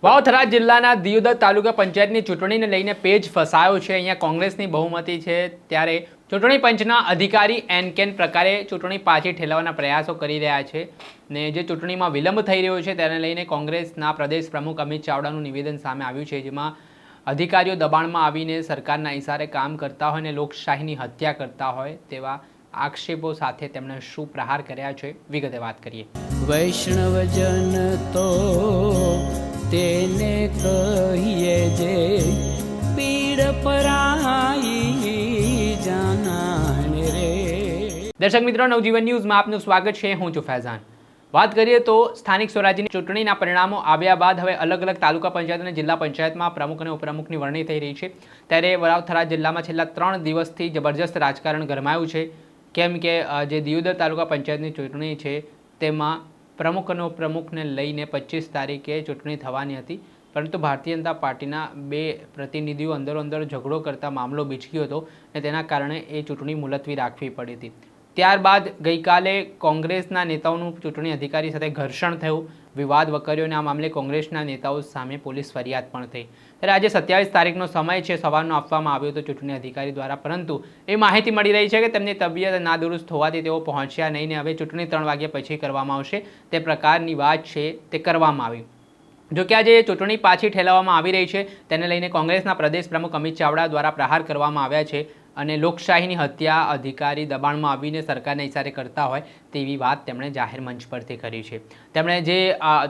વાવથરા જિલ્લાના દિયોદર તાલુકા પંચાયતની ચૂંટણીને લઈને પેજ ફસાયો છે। અહીંયા કોંગ્રેસની બહુમતી છે, ત્યારે ચૂંટણી પંચના અધિકારી એન પ્રકારે ચૂંટણી પાછી ઠેલવવાના પ્રયાસો કરી રહ્યા છે ને જે ચૂંટણીમાં વિલંબ થઈ રહ્યો છે તેને લઈને કોંગ્રેસના પ્રદેશ પ્રમુખ અમિત ચાવડાનું નિવેદન સામે આવ્યું છે, જેમાં અધિકારીઓ દબાણમાં આવીને સરકારના ઇશારે કામ કરતા હોય અને લોકશાહીની હત્યા કરતા હોય તેવા આક્ષેપો સાથે તેમણે શું પ્રહાર કર્યા છે, વિગતે વાત કરીએ। વૈષ્ણવજન તો તેને કહીએ જે પીડ પરાઈ જાનાને રે। દર્શક મિત્રો, નવજીવન ન્યૂઝમાં આપનું સ્વાગત છે। હું છું ફૈઝાન। વાત કરીએ તો સ્થાનિક સ્વરાજ્યની ચૂંટણીના પરિણામો આવ્યા બાદ હવે અલગ અલગ તાલુકા પંચાયત અને જિલ્લા પંચાયતમાં પ્રમુખ અને ઉપપ્રમુખની વરણી થઈ રહી છે, ત્યારે વાવથરા જિલ્લામાં છેલ્લા 3 દિવસથી જબરજસ્ત રાજકારણ ગરમાયું છે, કેમ કે જે દિયોદર તાલુકા પંચાયતની ચૂંટણી છે તેમાં પ્રમુખ અને ઉપપ્રમુખને લઈને 25 તારીખે ચૂંટણી થવાની હતી, પરંતુ ભારતીય જનતા પાર્ટીના 2 પ્રતિનિધિઓ અંદરો ઝઘડો કરતા મામલો બીચક્યો હતો અને તેના કારણે એ ચૂંટણી મુલતવી રાખવી પડી હતી। ત્યારબાદ ગઈકાલે કોંગ્રેસના નેતાઓનું ચૂંટણી અધિકારી સાથે ઘર્ષણ થયું, વિવાદ વકર્યો અને આ મામલે કોંગ્રેસના નેતાઓ સામે પોલીસ ફરિયાદ પણ થઈ। ત્યારે આજે 27 તારીખનો સમય છે, સવારનો આપવામાં આવ્યો હતો ચૂંટણી અધિકારી દ્વારા, પરંતુ એ માહિતી મળી રહી છે કે તેમની તબિયત નાદુરુસ્ત હોવાથી તેઓ પહોંચ્યા નહીં ને હવે ચૂંટણી 3 વાગ્યા પછી કરવામાં આવશે તે પ્રકારની વાત છે તે કરવામાં આવી। જોકે આજે ચૂંટણી પાછી ઠેલવવામાં આવી રહી છે તેને લઈને કોંગ્રેસના પ્રદેશ પ્રમુખ અમિત ચાવડા દ્વારા પ્રહાર કરવામાં આવ્યા છે અને લોકશાહીની હત્યા અધિકારી દબાણમાં આવીને સરકારને ઇશારે કરતા હોય તેવી વાત તેમણે જાહેર મંચ પરથી કરી છે। તેમણે જે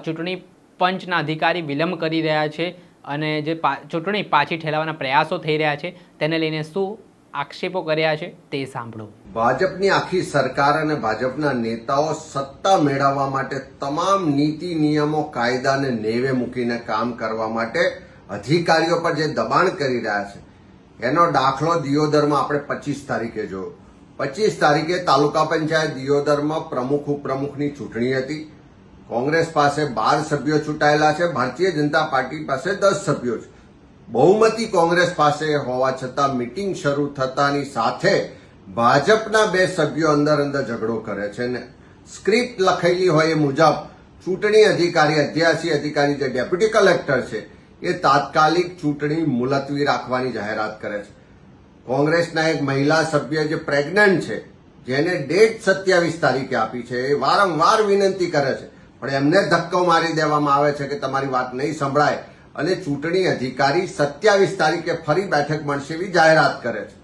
ચૂંટણી પંચના અધિકારી વિલંબ કરી રહ્યા છે અને જે ચૂંટણી પાછી ઠેલવવાના પ્રયાસો થઈ રહ્યા છે તેને લઈને શું આક્ષેપો કર્યા છે તે સાંભળો। ભાજપની આખી સરકાર અને ભાજપના નેતાઓ સત્તા મેળવવા માટે તમામ નીતિ નિયમો કાયદાને નેવે મૂકીને કામ કરવા માટે અધિકારીઓ પર જે દબાણ કરી રહ્યા છે એનો દાખલો દિયોદરમાં આપણે 25 તારીખે જોયો। 25 તારીખે તાલુકા પંચાયત દિયોદરમાં પ્રમુખ ઉપપ્રમુખની ચૂંટણી હતી। કોંગ્રેસ પાસે 12 સભ્યો ચૂંટાયેલા છે, ભારતીય જનતા પાર્ટી પાસે 10 સભ્યો છે। બહુમતી કોંગ્રેસ પાસે હોવા છતાં મીટિંગ શરૂ થતાની સાથે ભાજપના 2 સભ્યો અંદર ઝઘડો કરે છે ને સ્ક્રિપ્ટ લખેલી હોય એ મુજબ ચૂંટણી અધિકારી અધ્યાસી અધિકારી જે ડેપ્યુટી કલેક્ટર છે એ તાત્કાલિક ચૂંટણી મુલતવી રાખવાની જાહેરાત કરે છે। કોંગ્રેસના એક મહિલા સભ્ય જે પ્રેગ્નન્ટ છે, જેને ડેટ 27 તારીખે આપી છે, એ વારંવાર વિનંતી કરે છે પણ એમને ધક્કો મારી દેવામાં આવે છે કે તમારી વાત નહીં સંભળાય અને ચૂંટણી અધિકારી 27 તારીખે ફરી બેઠક મળશે એવી જાહેરાત કરે છે।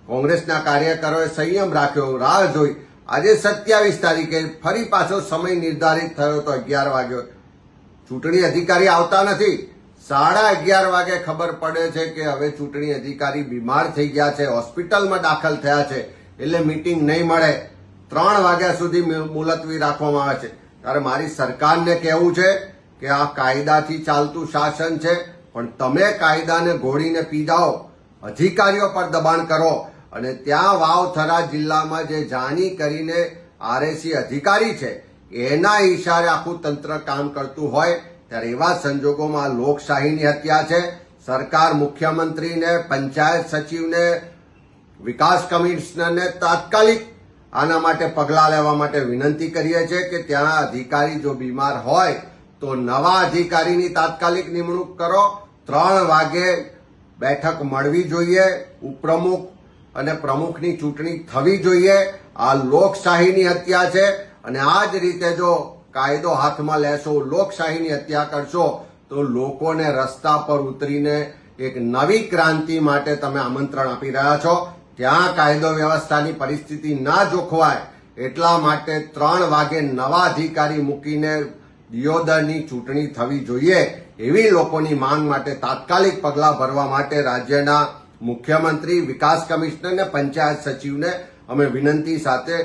કોંગ્રેસના કાર્યકરોએ સંયમ રાખ્યો, રાહ જોઈ। આજે 27 તારીખે ફરી પાછો સમય નિર્ધારિત થયો તો 11 વાગ્યો, ચૂંટણી અધિકારી આવતા નથી। 11:30 વાગે ખબર પડે છે કે હવે ચૂંટણી અધિકારી બીમાર થઈ ગયા છે, હોસ્પિટલમાં દાખલ થયા છે, એટલે મીટિંગ નહીં મળે। 3 વાગ્યા સુધી મુલતવી રાખવામાં આવે છે। ત્યારે મારી સરકારને કહેવું છે કે આ કાયદાથી ચાલતું શાસન છે, પણ તમે કાયદાને ઘોડીને પી જાઓ, અધિકારીઓ પર દબાણ કરો અને ત્યાં વાવથરા જિલ્લામાં જે જાણી કરીને આરએસી અધિકારી છે એના ઈશારે આખું તંત્ર કામ કરતું હોય ત્યારે એવા સંજોગોમાં લોકશાહીની હત્યા છે। સરકાર મુખ્યમંત્રીને, પંચાયત સચિવને, વિકાસ કમિશનરને તાત્કાલિક આના માટે પગલાં લેવા માટે વિનંતી કરીએ છીએ કે ત્યાં અધિકારી જો બીમાર હોય તો નવા અધિકારીની તાત્કાલિક નિમણૂક કરો। 3 વાગે બેઠક મળવી જોઈએ, ઉપપ્રમુખ અને પ્રમુખની ચૂંટણી થવી જોઈએ। આ લોકશાહીની હત્યા છે અને આ જ રીતે જો કાયદો હાથમાં લેશો, લોકશાહીની હત્યા કરશો તો લોકોને રસ્તા પર ઉતરીને એક નવી ક્રાંતિ માટે તમે આમંત્રણ આપી રહ્યા છો। ત્યાં કાયદો વ્યવસ્થાની પરિસ્થિતિ ના જોખવાય એટલા માટે 3 વાગે નવા અધિકારી મૂકીને દિયોદરની ચૂંટણી થવી જોઈએ એવી લોકોની માંગ માટે તાત્કાલિક પગલાં ભરવા માટે રાજ્યના મુખ્યમંત્રી, વિકાસ કમિશનર અને પંચાયત સચિવને અમે વિનંતી સાથે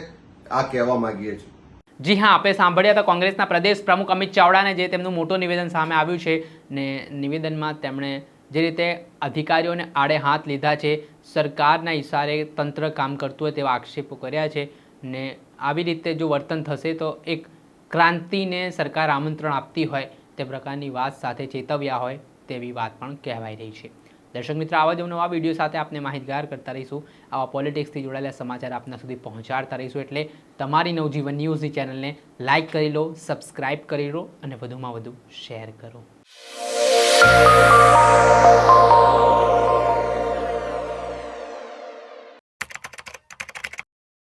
આ કહેવા માંગીએ છીએ। જી હા, આપણે સાંભળ્યા હતા કોંગ્રેસના પ્રદેશ પ્રમુખ અમિત ચાવડાને, જે તેમનું મોટું નિવેદન સામે આવ્યું છે ને નિવેદનમાં તેમણે જે રીતે અધિકારીઓને આડે હાથ લીધા છે, સરકારના ઇશારે તંત્ર કામ કરતું હોય તેવા આક્ષેપો કર્યા છે ને આવી રીતે જો વર્તન થશે તો એક ક્રાંતિને સરકાર આમંત્રણ આપતી હોય તે પ્રકારની વાત સાથે ચેતવ્યા હોય તેવી વાત પણ કહેવાઈ રહી છે। દર્શક મિત્રો, આવા જ નવા વિડીયો સાથે આપને માહિતગાર કરતા રહીશું। આવા પોલિટિક્સથી જોડાયેલા સમાચાર આપના સુધી પહોંચાડતા રહીશું, એટલે તમારી નવજીવન ન્યૂઝની ચેનલને લાઇક કરી લો, સબસ્ક્રાઇબ કરી લો અને વધુમાં વધુ શેર કરો।